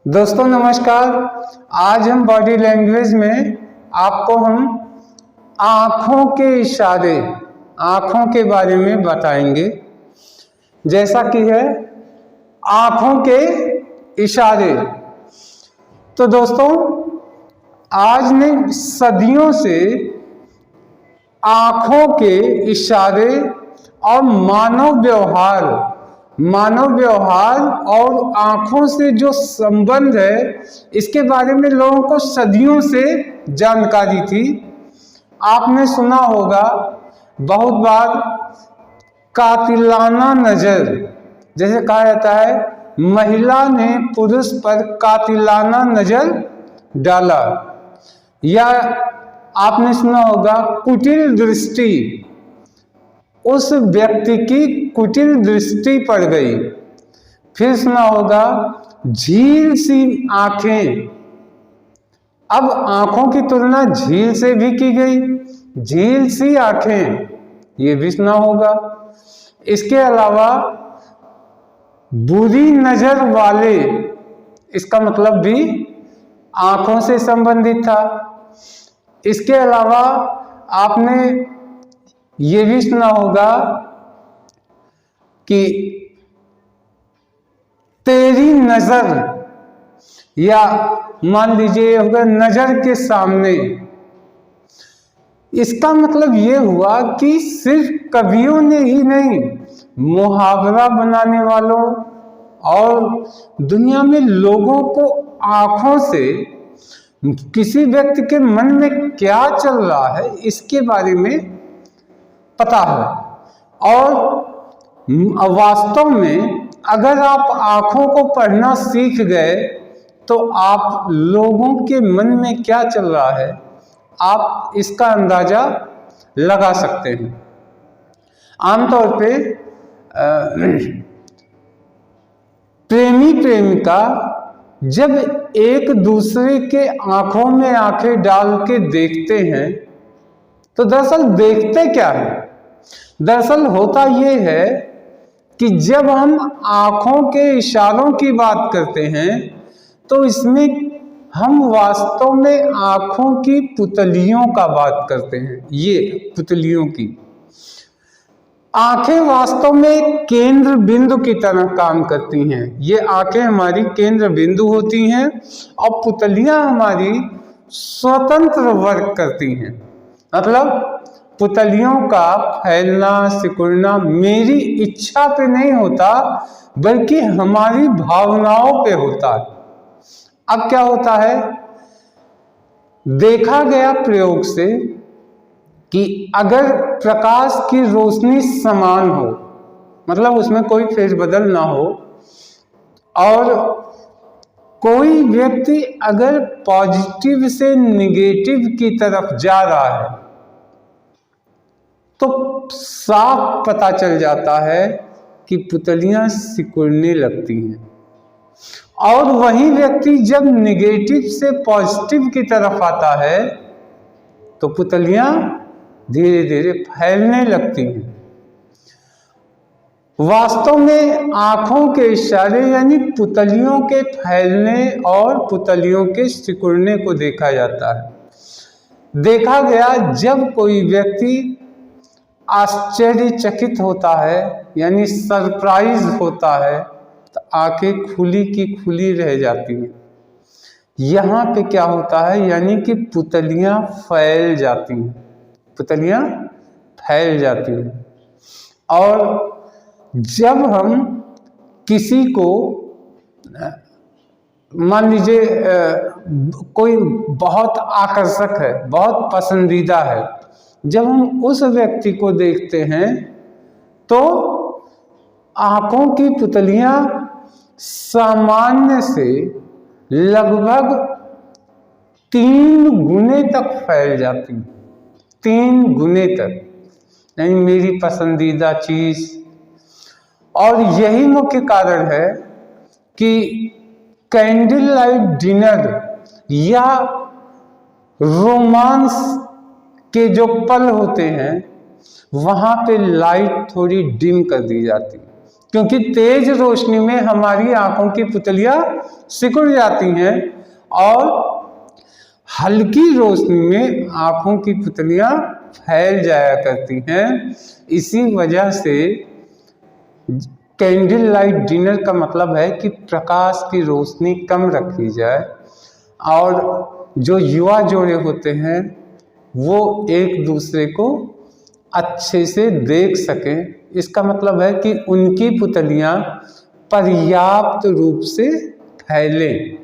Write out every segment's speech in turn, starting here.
दोस्तों नमस्कार। आज हम बॉडी लैंग्वेज में आपको हम आँखों के इशारे, आँखों के बारे में बताएंगे। जैसा कि है आँखों के इशारे। तो दोस्तों आज ने सदियों से आँखों के इशारे और मानव व्यवहार और आँखों से जो संबंध है, इसके बारे में लोगों को सदियों से जानकारी थी। आपने सुना होगा बहुत बार कातिलाना नजर, जैसे कहा जाता है महिला ने पुरुष पर कातिलाना नजर डाला, या आपने सुना होगा कुटिल दृष्टि, उस व्यक्ति की कुटिल दृष्टि पड़ गई। फिर सुना होगा झील सी आंखें। अब आंखों की तुलना झील से भी की गई, झील सी आंखें, ये भी सुना होगा। इसके अलावा बुरी नजर वाले, इसका मतलब भी आंखों से संबंधित था। इसके अलावा आपने ये भी सुना होगा कि तेरी नजर, या मान लीजिए होगा नजर के सामने। इसका मतलब ये हुआ कि सिर्फ कवियों ने ही नहीं, मुहावरा बनाने वालों और दुनिया में लोगों को आंखों से किसी व्यक्ति के मन में क्या चल रहा है इसके बारे में पता है। और वास्तव में अगर आप आंखों को पढ़ना सीख गए तो आप लोगों के मन में क्या चल रहा है आप इसका अंदाजा लगा सकते हैं। आमतौर पे प्रेमी प्रेमिका जब एक दूसरे के आंखों में आंखें डाल के देखते हैं तो दरअसल देखते क्या है? दरअसल होता यह है कि जब हम आंखों के इशारों की बात करते हैं तो इसमें हम वास्तव में आंखों की पुतलियों का बात करते हैं। ये पुतलियों की आंखें वास्तव में केंद्र बिंदु की तरह काम करती हैं। ये आंखें हमारी केंद्र बिंदु होती हैं और पुतलियां हमारी स्वतंत्र वर्क करती हैं। मतलब पुतलियों का फैलना सिकुड़ना मेरी इच्छा पे नहीं होता, बल्कि हमारी भावनाओं पे होता है। अब क्या होता है, देखा गया प्रयोग से कि अगर प्रकाश की रोशनी समान हो, मतलब उसमें कोई फेरबदल ना हो, और कोई व्यक्ति अगर पॉजिटिव से निगेटिव की तरफ जा रहा है तो साफ पता चल जाता है कि पुतलियां सिकुड़ने लगती हैं। और वही व्यक्ति जब निगेटिव से पॉजिटिव की तरफ आता है तो पुतलियां धीरे धीरे फैलने लगती हैं। वास्तव में आंखों के इशारे यानी पुतलियों के फैलने और पुतलियों के सिकुड़ने को देखा जाता है। देखा गया जब कोई व्यक्ति आश्चर्यचकित होता है यानी सरप्राइज होता है तो आंखें खुली की खुली रह जाती हैं। यहाँ पे क्या होता है, यानी कि पुतलियां फैल जाती हैं, पुतलियां फैल जाती हैं। और जब हम किसी को मान लीजिए कोई बहुत आकर्षक है, बहुत पसंदीदा है, जब हम उस व्यक्ति को देखते हैं तो आंखों की पुतलियां सामान्य से लगभग 3 गुने तक फैल जाती हैं, 3 गुने तक, यानी मेरी पसंदीदा चीज। और यही मुख्य कारण है कि कैंडल लाइट डिनर या रोमांस के जो पल होते हैं वहां पे लाइट थोड़ी डिम कर दी जाती है, क्योंकि तेज रोशनी में हमारी आंखों की पुतलियां सिकुड़ जाती हैं और हल्की रोशनी में आंखों की पुतलियां फैल जाया करती हैं। इसी वजह से कैंडल लाइट डिनर का मतलब है कि प्रकाश की रोशनी कम रखी जाए और जो युवा जोड़े होते हैं वो एक दूसरे को अच्छे से देख सकें। इसका मतलब है कि उनकी पुतलियां पर्याप्त रूप से फैलें,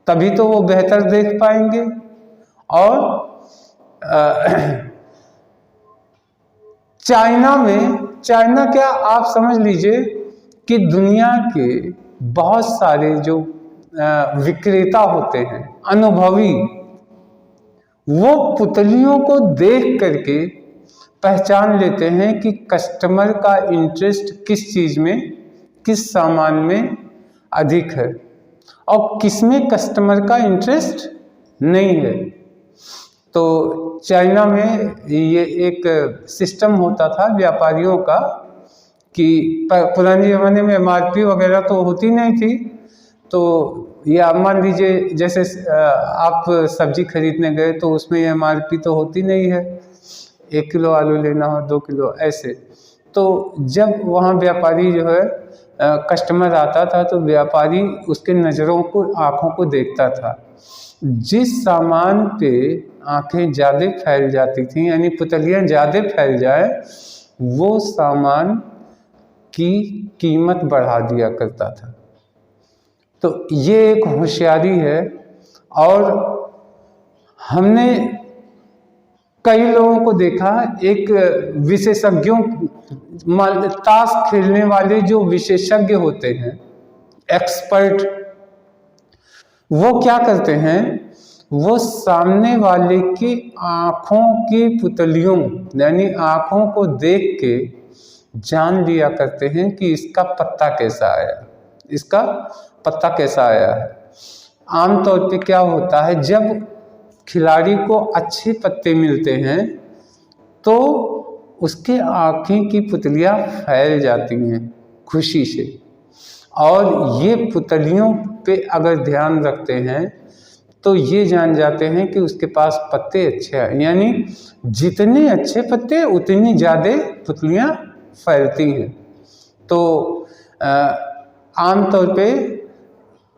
तभी तो वो बेहतर देख पाएंगे। और चाइना क्या, आप समझ लीजिए कि दुनिया के बहुत सारे जो विक्रेता होते हैं अनुभवी, वो पुतलियों को देख करके पहचान लेते हैं कि कस्टमर का इंटरेस्ट किस चीज़ में, किस सामान में अधिक है और किसमें कस्टमर का इंटरेस्ट नहीं है। तो चाइना में ये एक सिस्टम होता था व्यापारियों का कि पुराने ज़माने में MRP वगैरह तो होती नहीं थी, तो या मान लीजिए जैसे आप सब्जी खरीदने गए तो उसमें MRP तो होती नहीं है, 1 किलो आलू लेना हो 2 किलो ऐसे। तो जब वहाँ व्यापारी जो है कस्टमर आता था तो व्यापारी उसके नज़रों को, आँखों को देखता था। जिस सामान पे आँखें ज़्यादा फैल जाती थी, यानी पुतलियाँ ज़्यादा फैल जाए, वो सामान की कीमत बढ़ा दिया करता था। तो ये एक होशियारी है। और हमने कई लोगों को देखा, एक विशेषज्ञों, ताश खेलने वाले जो विशेषज्ञ होते हैं, एक्सपर्ट, वो क्या करते हैं, वो सामने वाले की आँखों की पुतलियों यानी आँखों को देख के जान लिया करते हैं कि इसका पत्ता कैसा आया, इसका पत्ता कैसा आया है। आमतौर पे क्या होता है, जब खिलाड़ी को अच्छे पत्ते मिलते हैं तो उसके आँखें की पुतलियाँ फैल जाती हैं खुशी से, और ये पुतलियों पे अगर ध्यान रखते हैं तो ये जान जाते हैं कि उसके पास पत्ते अच्छे हैं, यानी जितने अच्छे पत्ते उतनी ज़्यादा पुतलियाँ फैलती हैं। तो आमतौर पे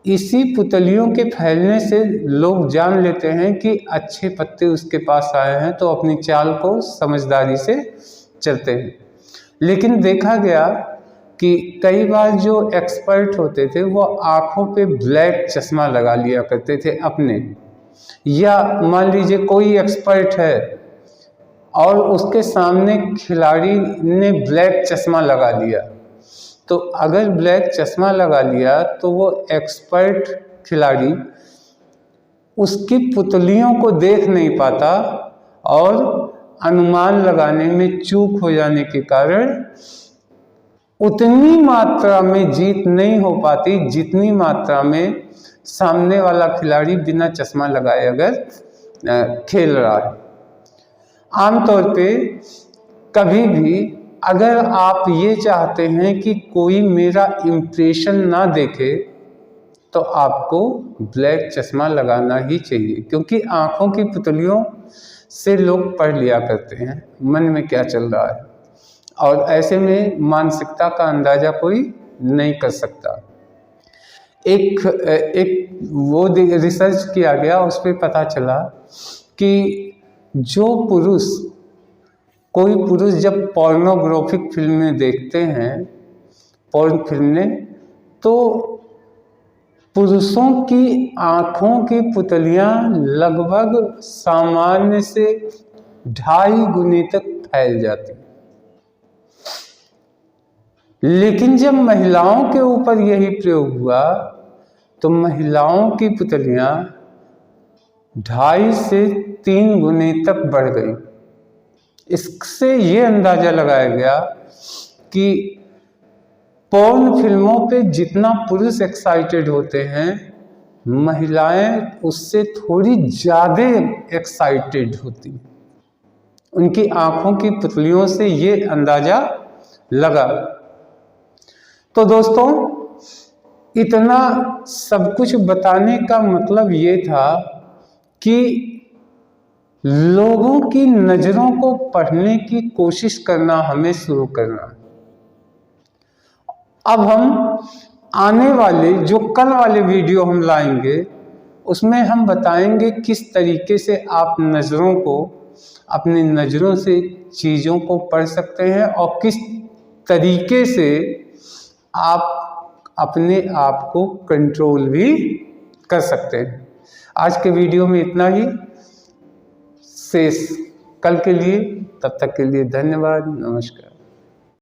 इसी पुतलियों के फैलने से लोग जान लेते हैं कि अच्छे पत्ते उसके पास आए हैं, तो अपनी चाल को समझदारी से चलते हैं। लेकिन देखा गया कि कई बार जो एक्सपर्ट होते थे वो आँखों पे ब्लैक चश्मा लगा लिया करते थे अपने, या मान लीजिए कोई एक्सपर्ट है और उसके सामने खिलाड़ी ने ब्लैक चश्मा लगा लिया, तो अगर ब्लैक चश्मा लगा लिया तो वो एक्सपर्ट खिलाड़ी उसकी पुतलियों को देख नहीं पाता और अनुमान लगाने में चूक हो जाने के कारण उतनी मात्रा में जीत नहीं हो पाती जितनी मात्रा में सामने वाला खिलाड़ी बिना चश्मा लगाए अगर खेल रहा है। आमतौर पे कभी भी अगर आप ये चाहते हैं कि कोई मेरा इम्प्रेशन ना देखे तो आपको ब्लैक चश्मा लगाना ही चाहिए, क्योंकि आँखों की पुतलियों से लोग पढ़ लिया करते हैं मन में क्या चल रहा है, और ऐसे में मानसिकता का अंदाज़ा कोई नहीं कर सकता। एक वो रिसर्च किया गया, उस पर पता चला कि जो कोई पुरुष जब पोर्नोग्राफिक फिल्में देखते हैं, पोर्न फिल्में, तो पुरुषों की आँखों की पुतलियाँ लगभग सामान्य से 2.5 गुने तक फैल जाती। लेकिन जब महिलाओं के ऊपर यही प्रयोग हुआ तो महिलाओं की पुतलियाँ 2.5 से 3 गुने तक बढ़ गई। इससे ये अंदाजा लगाया गया कि पोर्न फिल्मों पे जितना पुरुष एक्साइटेड होते हैं, महिलाएं उससे थोड़ी ज़्यादा एक्साइटेड होती हैं। उनकी आँखों की पुतलियों से ये अंदाजा लगा। तो दोस्तों, इतना सब कुछ बताने का मतलब ये था कि लोगों की नज़रों को पढ़ने की कोशिश करना हमें शुरू करना। अब हम आने वाले जो कल वाले वीडियो हम लाएंगे उसमें हम बताएंगे किस तरीके से आप नज़रों को, अपनी नज़रों से चीज़ों को पढ़ सकते हैं और किस तरीके से आप अपने आप को कंट्रोल भी कर सकते हैं। आज के वीडियो में इतना ही। शेष कल के लिए, तब तक के लिए धन्यवाद, नमस्कार।